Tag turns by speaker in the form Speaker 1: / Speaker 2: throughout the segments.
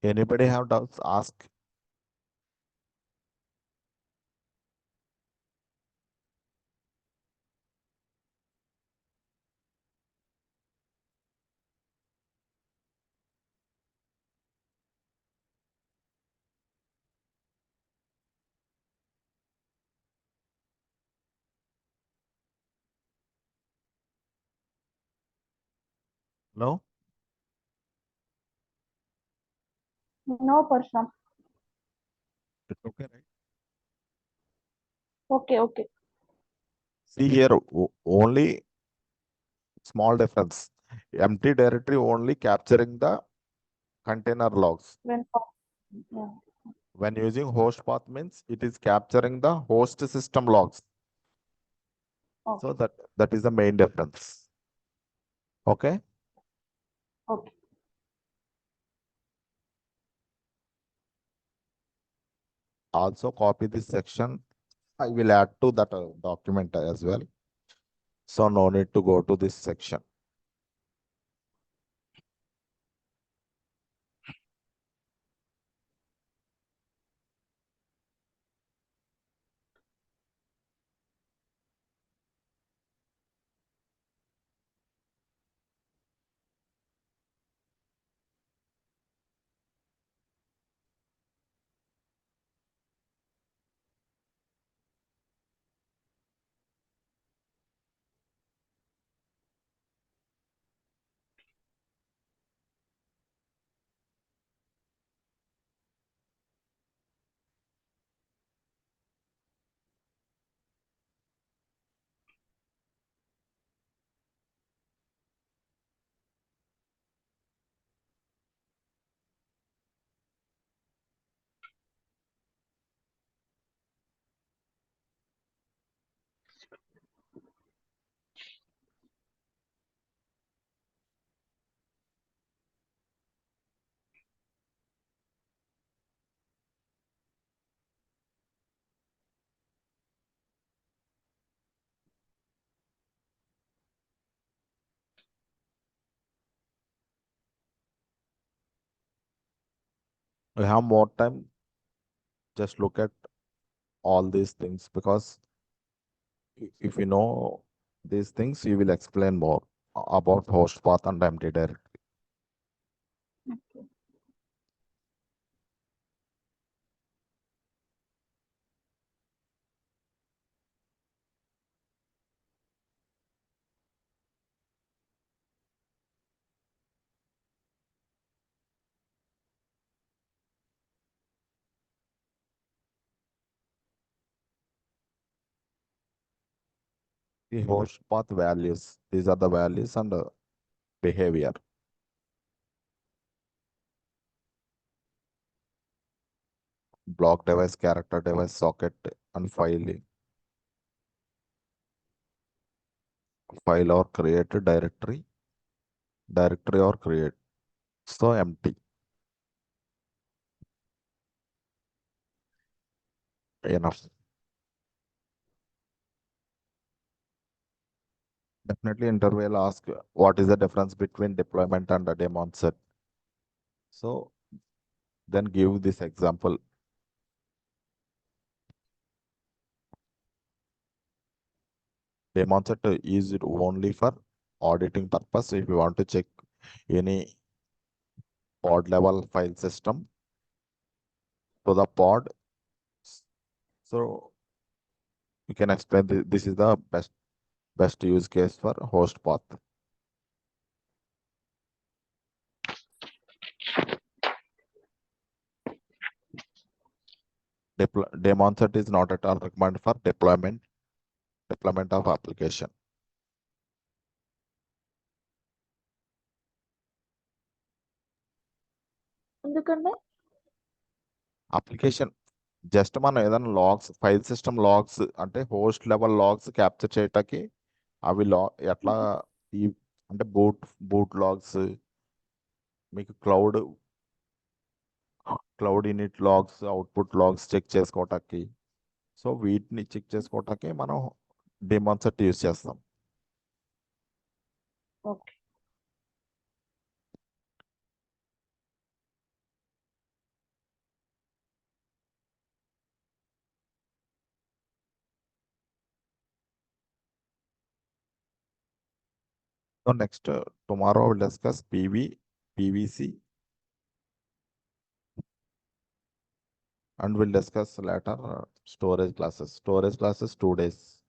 Speaker 1: Anybody have doubts? Ask. No?
Speaker 2: No, Parsham.
Speaker 1: It's okay, right?
Speaker 2: Okay, okay.
Speaker 1: See here, only small difference. Empty directory only capturing the container logs.
Speaker 2: When yeah.
Speaker 1: When using host path means it is capturing the host system logs. So
Speaker 2: Okay,
Speaker 1: that is the main difference. Okay.
Speaker 2: okay.
Speaker 1: Also copy this section. I will add to that document as well. So no need to go to this section. We have more time. Just look at all these things because if you know these things, you will explain more about host path and empty directory.
Speaker 2: Okay.
Speaker 1: The host path values, these are the values and behavior. Block device, character device, socket, and file or create directory, directory or create. So empty. Enough. Definitely interview will ask what is the difference between deployment and a daemon set. So then give this example. Daemon set is only for auditing purpose. If you want to check any pod level file system to the pod, so you can explain this is the best use case for host path. Daemon set is not at all recommended for deployment of application.
Speaker 2: ఎందుకంటే
Speaker 1: application just మనం ఏదైనా logs file system logs అంటే host level logs capture చేయటానికి అవి ఎట్లా ఈ అంటే boot logs మీకు cloud init logs output logs check చేసుకోవటానికి సో వీటిని చెక్ చేసుకోవటానికి మనం డెమాన్ సెట్ యూస్ చేస్తాం.
Speaker 2: Okay.
Speaker 1: So next, tomorrow we'll discuss PV, PVC, and we'll discuss later storage classes. Storage classes 2 days.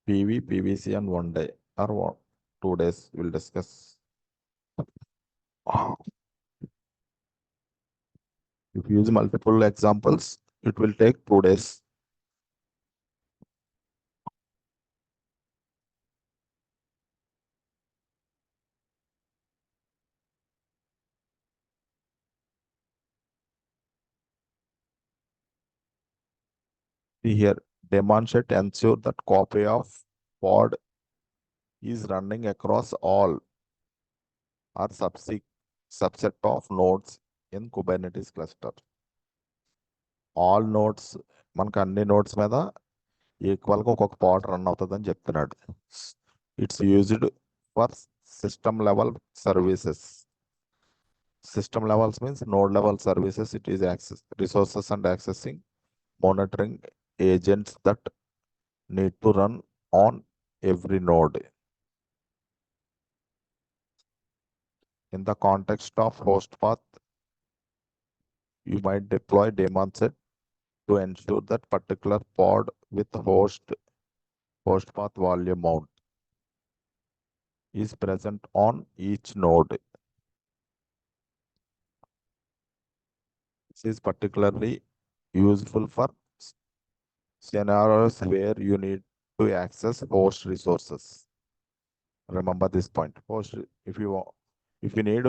Speaker 1: PV, PVC, and 1 day or 2 days we'll discuss. If you use multiple examples, it will take 2 days. See here, demonstrate ensure that copy of pod is running across all or subset of nodes in Kubernetes cluster. All nodes, మనకు అన్ని nodes మీద ఈక్వల్గా ఒక్కొక్క పాడ్ run అవుతుందని చెప్తున్నాడు. It's used for system level services. System levels means node level services. It is access resources and accessing, monitoring agents that need to run on every node. In the context of host path, you might deploy daemon set to ensure that particular pod with host path volume mount is present on each node. This is particularly useful for scenarios where you need to access host resources. Remember this point. Host, if you need,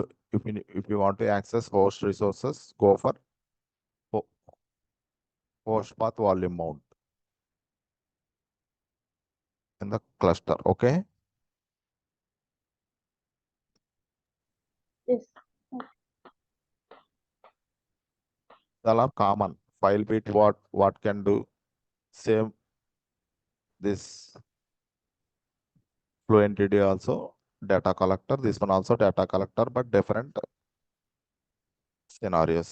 Speaker 1: if you want to access host resources, go for host path volume mount in the cluster. Okay.
Speaker 2: Yes.
Speaker 1: All are common. File bit what can do. Same this fluentd also data collector. This one also data collector, but different scenarios.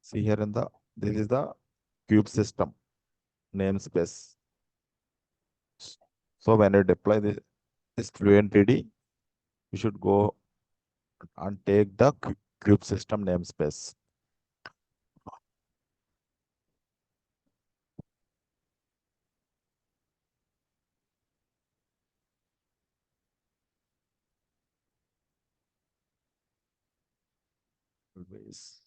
Speaker 1: See here in the this is the kube system namespace. So when you deploy this fluentd, you should go and take the kube system namespace. Always.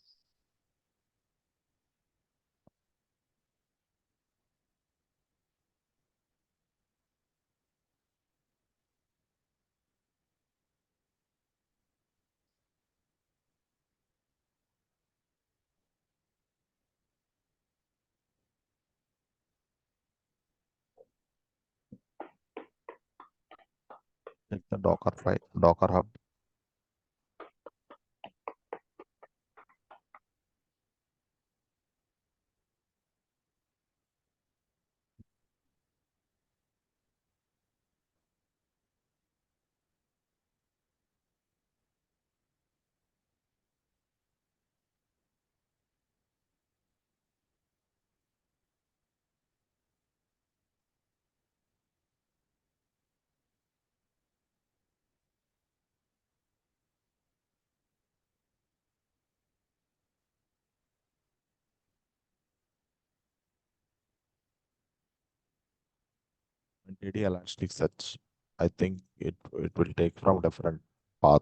Speaker 1: Take the Docker file, Docker Hub. DD Elasticsearch. I think it will take from different path.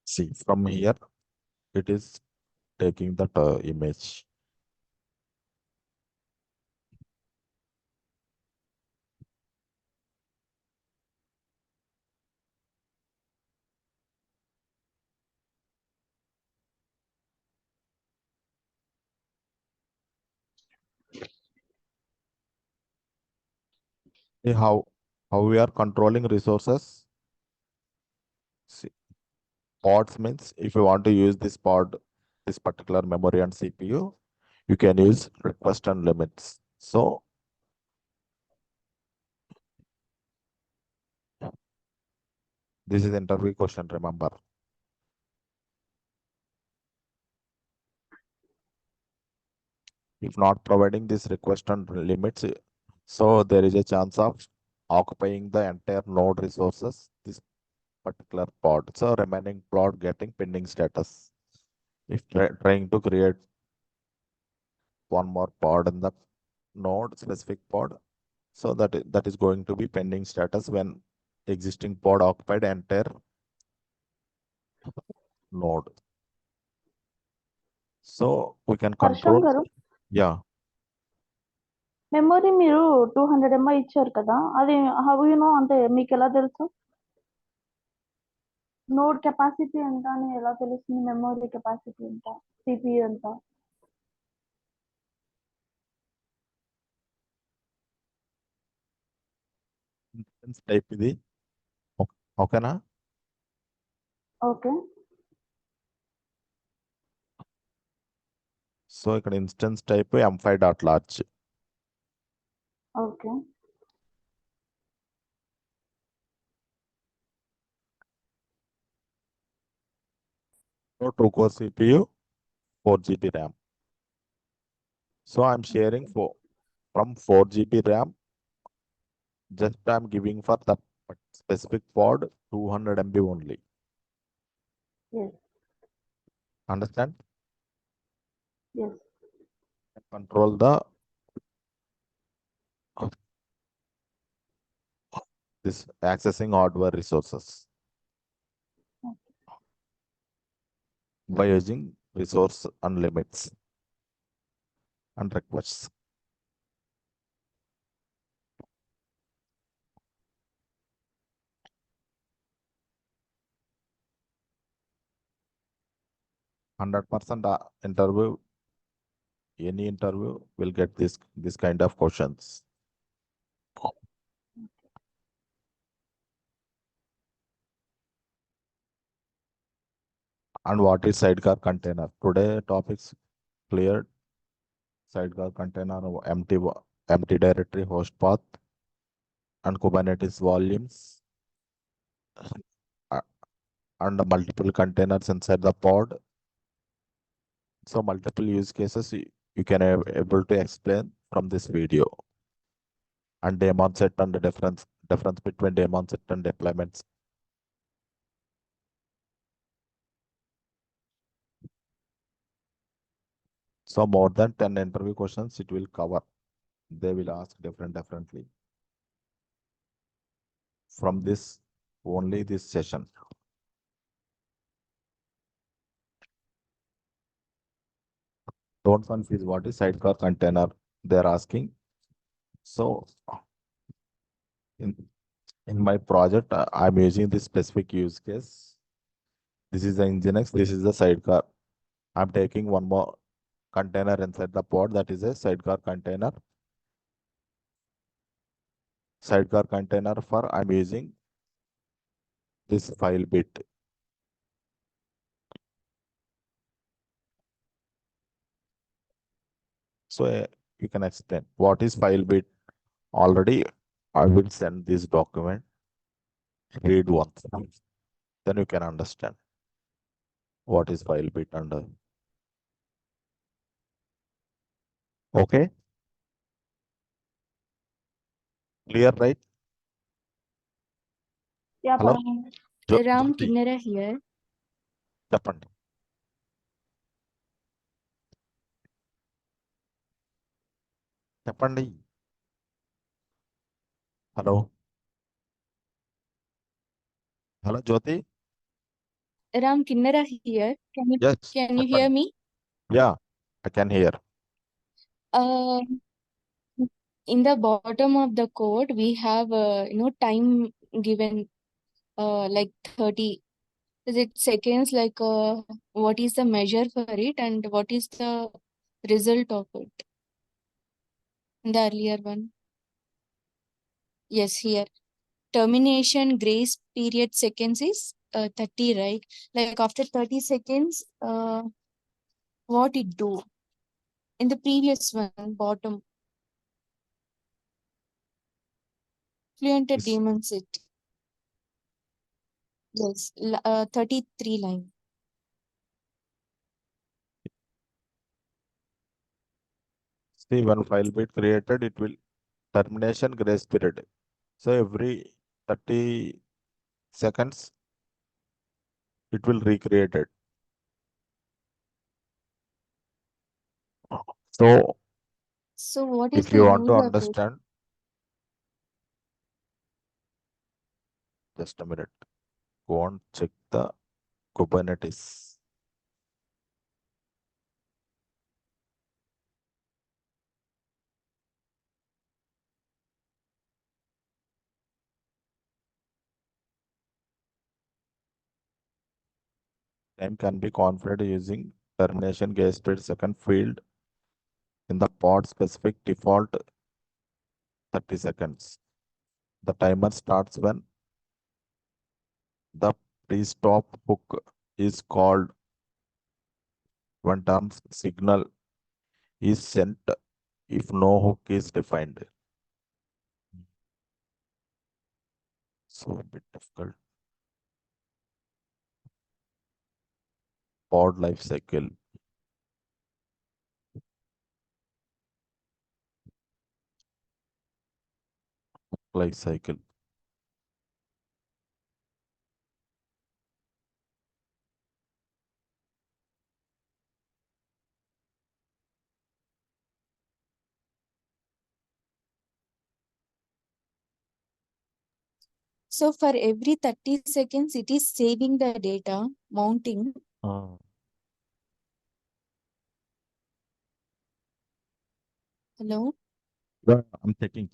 Speaker 1: See from here, it is taking that image. See how we are controlling resources. See, pods means if you want to use this pod, this particular memory and CPU, you can use request and limits. So this is interview question, remember. If not providing this request and limits, so there is a chance of occupying the entire node resources, this particular pod. So remaining pod getting pending status. If trying to create one more pod in the node, specific pod, so that is going to be pending status when existing pod occupied entire node. So we can
Speaker 2: హర్షం
Speaker 1: control.
Speaker 2: గారు,
Speaker 1: Yeah,
Speaker 2: memory మీరు 200 MB ఇచ్చారు కదా, అది how you know, అంటే మీకు ఎలా తెలుసు? నోడ్ కెపాసిటీ ఎంత అని ఎలా తెలుస్తుంది? మెమొరీ కెపాసిటీ ఎంత, సిపియు ఎంత?
Speaker 1: ఇన్స్టెన్స్ టైప్ ఇది. ఓకేనా?
Speaker 2: ఓకే.
Speaker 1: సో ఇక్కడ instance type m5.large.
Speaker 2: Okay.
Speaker 1: So 2-core CPU, 4 GB RAM. So I'm sharing from 4 GB RAM. Just I'm giving for the specific pod 200 MB only.
Speaker 2: Yes.
Speaker 1: Understand?
Speaker 2: Yes.
Speaker 1: Control the this accessing hardware resources by using resource and limits and requests. %, interview, any interview will get this kind of questions. And what is sidecar container? Today topics cleared. Sidecar container, empty directory, host path, and Kubernetes volumes, and multiple containers inside the pod. So multiple use cases you can able to explain from this video. And daemon set and the difference between daemon set and deployments. So more than 10 interview questions it will cover. They will ask differently from this only this session. Don't confuse what is sidecar container they're asking. So in my project, I'm using this specific use case. This is the Nginx, this is the sidecar. I'm taking one more container inside the pod, that is a sidecar container. Sidecar container for I'm using this file bit. So you can explain what is file bit. Already I will send this document, read once, then you can understand what is file bit under. Okay, clear, right?
Speaker 2: Yeah,
Speaker 1: Hello,
Speaker 2: పర్వాలేదు.
Speaker 3: Ram
Speaker 1: Jyoti,
Speaker 3: Kinnera here.
Speaker 1: చెప్పండి. చెప్పండి. Hello hello Jyoti.
Speaker 3: Ram Kinnera here.
Speaker 1: Yes,
Speaker 3: Can you hear
Speaker 1: చెప్పండి.
Speaker 3: me?
Speaker 1: Yeah, I can hear.
Speaker 3: Uh, in the bottom of the code, we have time given like 30. Is it seconds? Like what is the measure for it and what is the result of it? In the earlier one. Yes, here. Termination grace period seconds is 30, right? Like after 30 seconds, what it do? In the previous one, bottom, fluent
Speaker 1: Is
Speaker 3: demon set. Yes, 33 line.
Speaker 1: see when file bit created, it will termination grace period. So every 30 seconds, it will recreate it. So
Speaker 3: So what is
Speaker 1: if
Speaker 3: the
Speaker 1: you want to
Speaker 3: use of it?
Speaker 1: understand, just a minute, go and check the Kubernetes. Time can be configured using termination grace period second field in the pod specific default 30 seconds. The timer starts when the pre-stop hook is called, when terms signal is sent, if no hook is defined. So a bit difficult. Pod life cycle. Life cycle.
Speaker 3: So for every 30 seconds, it is saving the data, mounting. Hello?
Speaker 1: Yeah, I'm checking.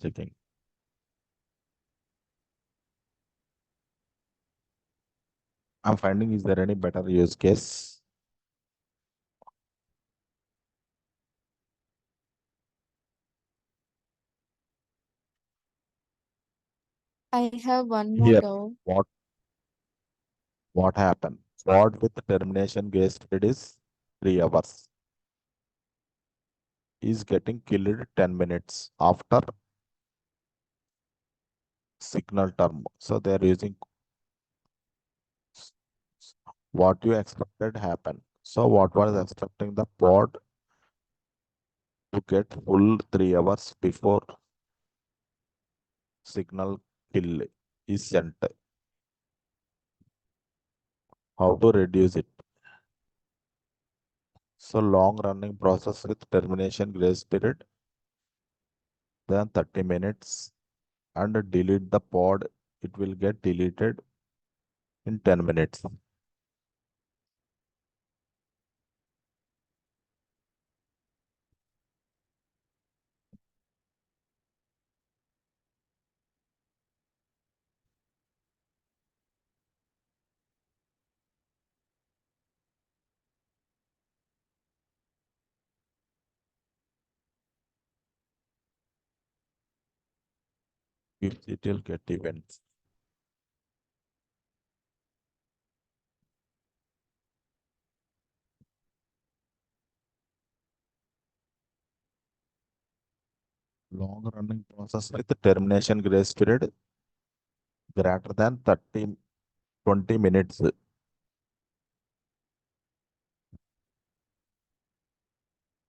Speaker 1: I'm finding, is there any better use case?
Speaker 3: I have one more
Speaker 1: Here,
Speaker 3: doubt.
Speaker 1: what happened? Pod with termination grace period is 3 hours. Is getting killed 10 minutes after signal term. So they are using what you expected happen. So what was expecting the pod to get full 3 hours before signal kill is sent. How to reduce it? So long running process with termination grace period, then 30 minutes, and delete the pod. It will get deleted in 10 minutes. If it will get events. Long running process with termination grace period greater than 20 minutes.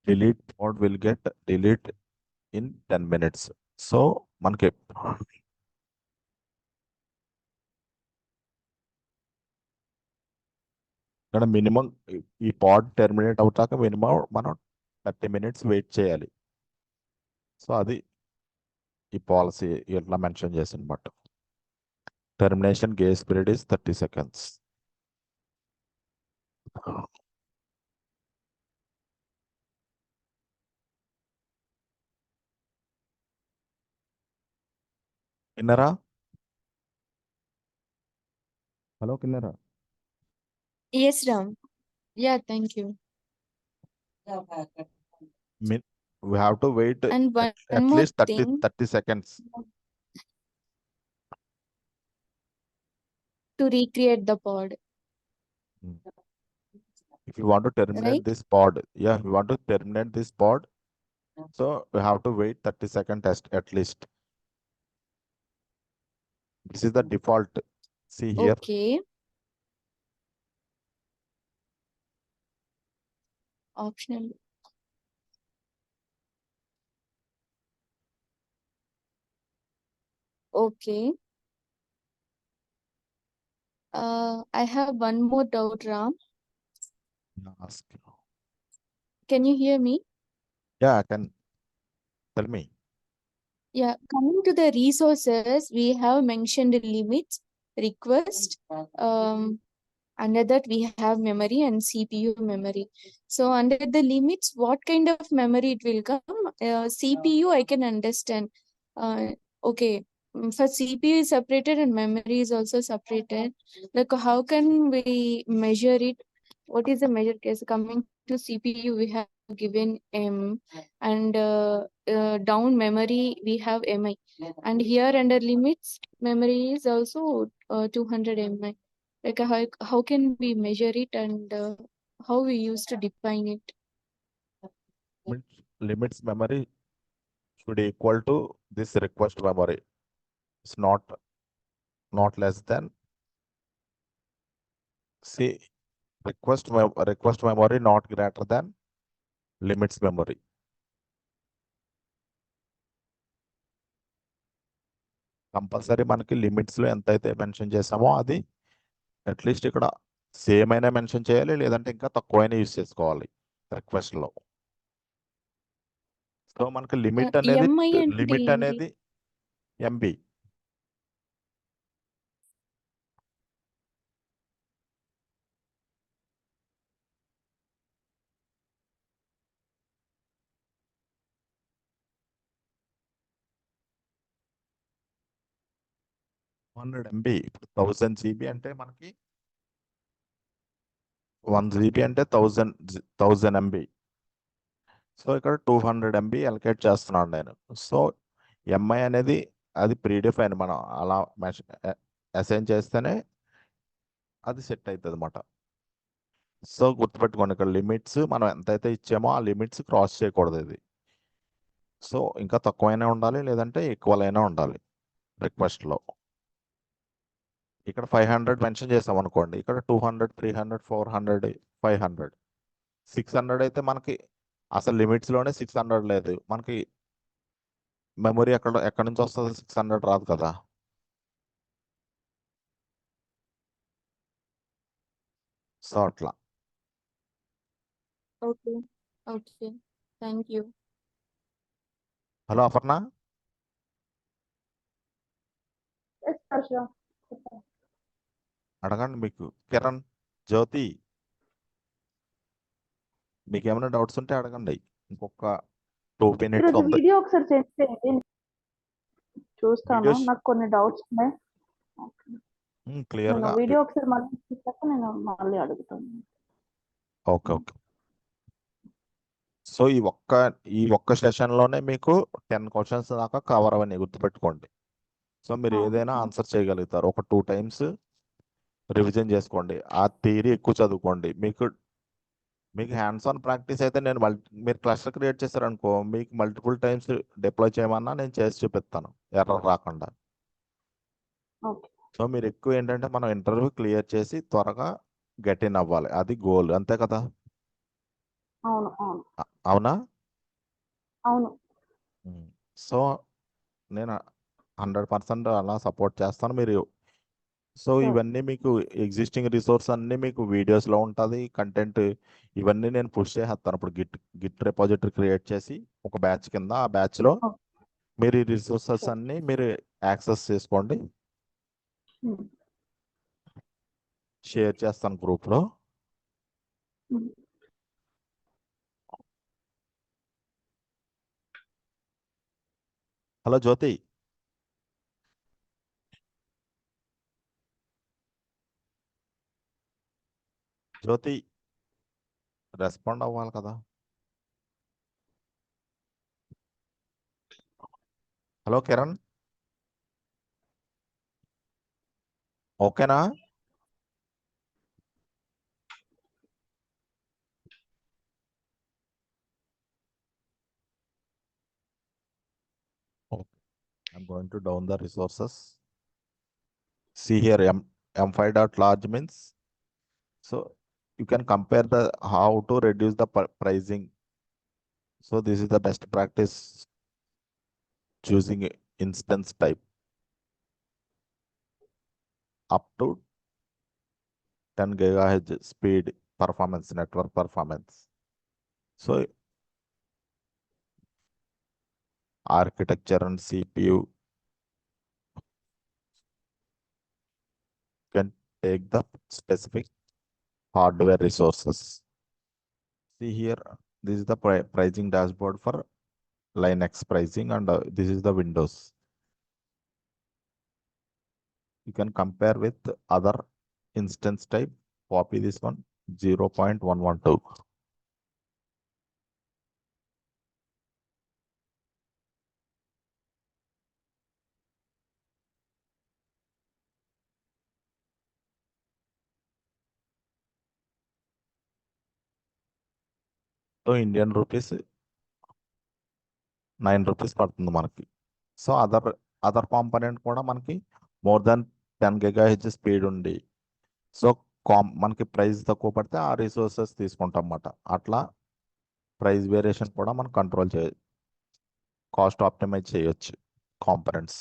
Speaker 1: Delete pod will get delete in 10 minutes. So మనకి ఇక్కడ minimum ఈ పాడ్ terminate అవుతాక minimum మనం 30 minutes wait చేయాలి. So అది ఈ policy ఇట్లా mention చేసిన అనమాట. Termination grace period is 30 seconds. Kinnara, hello Kinnara,
Speaker 3: Yes, Ram. Yeah, thank you.
Speaker 1: we have to wait
Speaker 3: And one
Speaker 1: at
Speaker 3: more
Speaker 1: least 30
Speaker 3: thing,
Speaker 1: 30 seconds.
Speaker 3: to recreate the pod.
Speaker 1: If you want to terminate
Speaker 3: right?
Speaker 1: this pod, yeah, if you want to terminate this pod, so we have to wait 30-second test at least. This is the default. See here.
Speaker 3: Okay. Optional. Okay. I have one more doubt, Ram.
Speaker 1: Ask.
Speaker 3: Can you hear me?
Speaker 1: Yeah, I can. Tell me.
Speaker 3: Yeah, coming to the resources, we have mentioned limits, request. Under that, we have memory and CPU memory. So under the limits, what kind of memory it will come? CPU, I can understand. Okay, for CPU is separated and memory is also separated. Like how can we measure it? What is the measure case? Coming to CPU, we have given M, and down memory we have MI, and here under limits memory is also 200 MI. Like how can we measure it, and how we used to define it?
Speaker 1: Limits memory should equal to this request memory. It's not less than, see, request memory not greater than limits memory. Compulsory మనకి limits లో ఎంత అయితే mention చేసామో అది at least ఇక్కడ same అయినా mention చేయాలి, లేదంటే ఇంకా తక్కువైనా యూజ్ చేసుకోవాలి రిక్వెస్ట్ లో. సో మనకి లిమిట్
Speaker 3: MI అంటే ఏంటి?
Speaker 1: అనేది ఎంబీ. MB ఇప్పుడు 1000 GB అంటే మనకి 1 GB అంటే 1000 MB. సో ఇక్కడ 200 MB అలకేట్ చేస్తున్నాను నేను. సో ఎంఐ అనేది అది ప్రీడిఫైన్, మనం అలా అసైన్ చేస్తేనే అది సెట్ అవుతుంది అన్నమాట. సో గుర్తుపెట్టుకోండి, ఇక్కడ లిమిట్స్ మనం ఎంతైతే ఇచ్చామో ఆ లిమిట్స్ క్రాస్ చేయకూడదు ఇది. సో ఇంకా తక్కువైనా ఉండాలి, లేదంటే ఈక్వల్ అయినా ఉండాలి రిక్వెస్ట్లో. ఇక్కడ 500 మెన్షన్ చేసాం అనుకోండి, ఇక్కడ 200, 300, 400, 500, 600 అయితే మనకి అసలు లిమిట్స్లోనే 600 లేదు. మనకి మెమొరీ ఎక్కడి నుంచి వస్తుంది? 600 రాదు కదా. సో అట్లా.
Speaker 3: Okay, okay, thank you.
Speaker 1: Hello Aparna,
Speaker 2: yes Harsha.
Speaker 1: అడగండి. మీకు కిరణ్, జ్యోతి, మీకు ఏమైనా డౌట్స్ ఉంటే అడగండి. ఇంకొక 2 minutes
Speaker 2: ఈరోజు
Speaker 1: ఉంది.
Speaker 2: వీడియో ఒకసారి సెండ్ చేయండి, చూస్తాను.
Speaker 1: వీడియోస్
Speaker 2: నాకు కొన్ని డౌట్స్ ఉన్నాయి.
Speaker 1: క్లియర్గా.
Speaker 2: నేను వీడియో ఒకసారి మళ్ళీ చూసాక నేను మళ్ళీ అడుగుతాను.
Speaker 1: Okay, okay. సో ఈ ఒక్క సెషన్లోనే మీకు 10 క్వశ్చన్స్ దాకా కవర్ అవన్నీ గుర్తుపెట్టుకోండి. సో మీరు ఏదైనా ఆన్సర్ చేయగలుగుతారు. ఒక 2 times రివిజన్ చేసుకోండి. ఆ థియరీ ఎక్కువ చదువుకోండి. మీకు హ్యాండ్స్ ఆన్ ప్రాక్టీస్ అయితే మీరు క్లస్టర్ క్రియేట్ చేశారనుకో, మీకు మల్టిపుల్ టైమ్స్ డిప్లాయ్ చేయమన్నా నేను చేసి చూపిస్తాను, ఎర్రర్ రాకుండా.
Speaker 2: ఓకే.
Speaker 1: సో మీరు ఎక్కువ ఏంటంటే మనం ఇంటర్వ్యూ క్లియర్ చేసి త్వరగా గెట్ ఇన్ అవ్వాలి, అది గోల్. అంతే కదా?
Speaker 2: అవును, అవును,
Speaker 1: అవునా?
Speaker 2: అవును.
Speaker 1: సో నేను 100% అలా సపోర్ట్ చేస్తాను. మీరు సో
Speaker 2: Sure.
Speaker 1: ఇవన్నీ మీకు ఎగ్జిస్టింగ్ రిసోర్స్ అన్నీ మీకు వీడియోస్లో ఉంటుంది, కంటెంట్ ఇవన్నీ నేను పుష్ చేస్తాను. ఇప్పుడు గిట్ రిపాజిటరీ క్రియేట్ చేసి ఒక బ్యాచ్ కింద, ఆ బ్యాచ్లో
Speaker 2: Okay.
Speaker 1: మీరు ఈ రిసోర్సెస్
Speaker 2: Sure.
Speaker 1: అన్నీ మీరు యాక్సెస్ చేసుకోండి. షేర్ చేస్తాను గ్రూప్లో. హలో జ్యోతి, జ్యోతి రెస్పాండ్ అవ్వాలి కదా. హలో కిరణ్, ఓకేనా? I'm going to down the resources. See here, M5 dot large means. So you can compare the how to reduce the pricing. So this is the best practice, choosing instance type up to 10 gigahertz speed performance, network performance. So architecture and CPU can take the specific hardware resources. See here, this is the pricing dashboard for Linux pricing, and this is the Windows. You can compare with other instance type. Copy this one, 0.112. So Indian rupees 9 rupees పడుతుంది మనకి. So other component కూడా మనకి more than 10 GHz speed ఉండి, so మనకి price తక్కువ పడితే ఆ resources తీసుకుంటాం అన్నమాట. అట్లా ప్రైస్ వేరియేషన్ కూడా మనం కంట్రోల్ చేయొచ్చు, కాస్ట్ ఆప్టిమైజ్ చేయొచ్చు కాంపోనెంట్స్.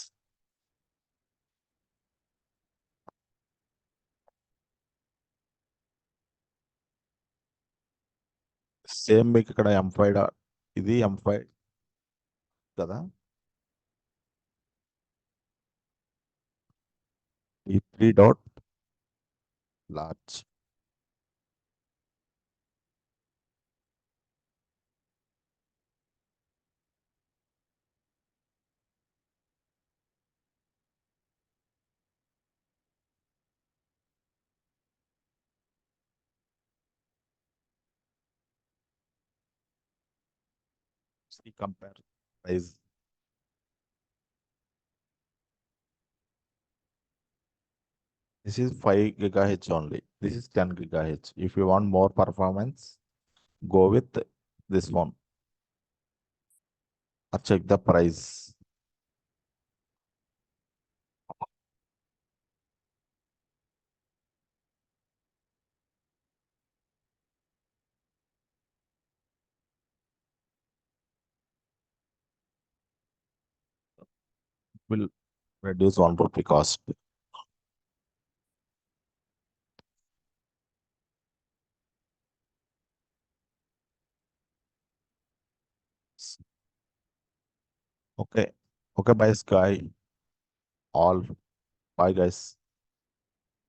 Speaker 1: సేమ్ మీకు ఇక్కడ M5 ఇది M5 కదా, E3 dot large. Compare price. This is 5 GHz only. This is 10 GHz. If you want more performance, go with this one. Or check the price. Will reduce 1 rupee cost. Okay. Okay, bye, Sky. All. Bye, guys.